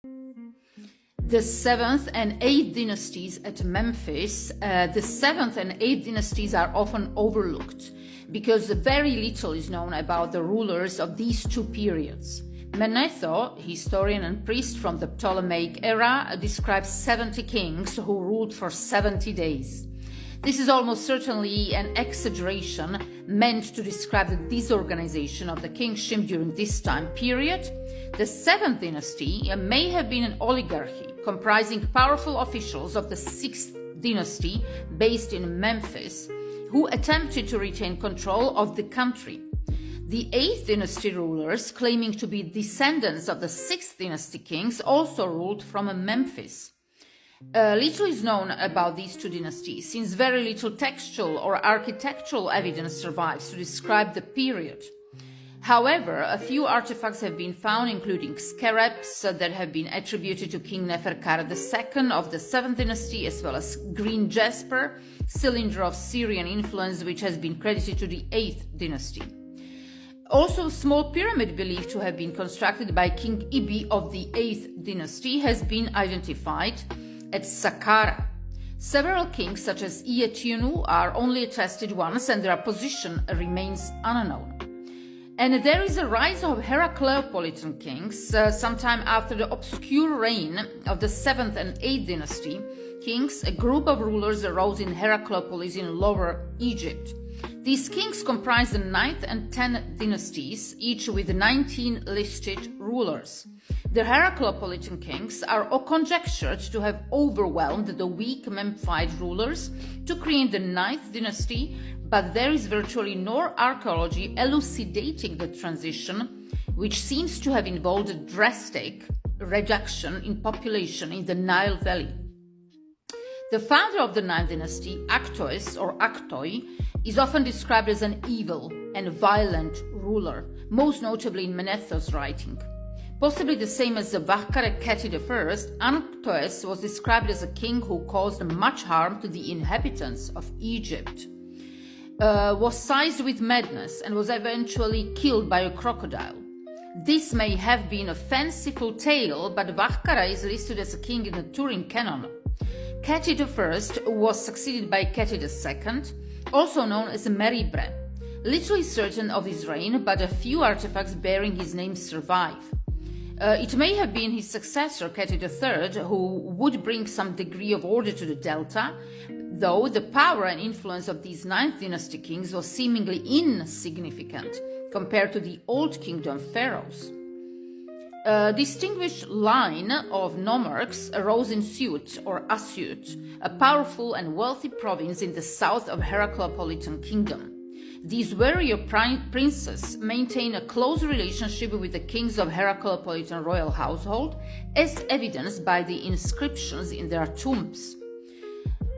The 7th and 8th dynasties at Memphis, the 7th and 8th dynasties are often overlooked because very little is known about the rulers of these two periods. Manetho, historian and priest from the Ptolemaic era, describes 70 kings who ruled for 70 days. This is almost certainly an exaggeration meant to describe the disorganization of the kingship during this time period. The 7th dynasty may have been an oligarchy comprising powerful officials of the 6th dynasty based in Memphis who attempted to retain control of the country. The 8th dynasty rulers, claiming to be descendants of the 6th dynasty kings, also ruled from Memphis. Little is known about these two dynasties, since very little textual or architectural evidence survives to describe the period. However, a few artifacts have been found, including scarabs that have been attributed to King Neferkara II of the 7th dynasty, as well as green jasper, cylinder of Syrian influence, which has been credited to the 8th dynasty. Also, a small pyramid believed to have been constructed by King Ibi of the 8th dynasty has been identified at Saqqara. Several kings, such as Egetyonu, are only attested once, and their position remains unknown. And there is a rise of Heracleopolitan kings sometime after the obscure reign of the 7th and 8th dynasty kings. A group of rulers arose in Heracleopolis in Lower Egypt. These kings comprise the 9th and 10th dynasties, each with 19 listed rulers. The Heracleopolitan kings are conjectured to have overwhelmed the weak Memphite rulers to create the 9th dynasty, but there is virtually no archaeology elucidating the transition, which seems to have involved a drastic reduction in population in the Nile Valley. The founder of the 9th dynasty, Actoes or Actoi, is often described as an evil and violent ruler, most notably in Manetho's writing. Possibly the same as the Vahkare Kheti I, Actoes was described as a king who caused much harm to the inhabitants of Egypt, was seized with madness, and was eventually killed by a crocodile. This may have been a fanciful tale, but Vahkara is listed as a king in the Turin canon. Kheti I was succeeded by Kheti II, also known as Meribre. Little is certain of his reign, but a few artifacts bearing his name survive. It may have been his successor, Kheti III, who would bring some degree of order to the Delta, though the power and influence of these 9th dynasty kings was seemingly insignificant compared to the Old Kingdom pharaohs. A distinguished line of nomarchs arose in Siut or Asyut, a powerful and wealthy province in the south of Heracleopolitan Kingdom. These warrior princes maintain a close relationship with the kings of Heracleopolitan royal household, as evidenced by the inscriptions in their tombs.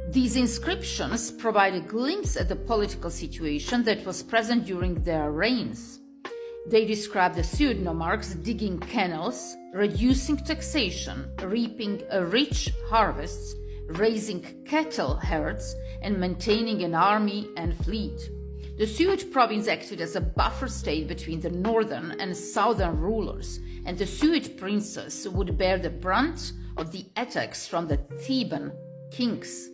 These inscriptions provide a glimpse at the political situation that was present during their reigns. They describe the Siut nomarchs digging canals, reducing taxation, reaping rich harvests, raising cattle herds, and maintaining an army and fleet. The Siut province acted as a buffer state between the northern and southern rulers, and the Siut princes would bear the brunt of the attacks from the Theban kings.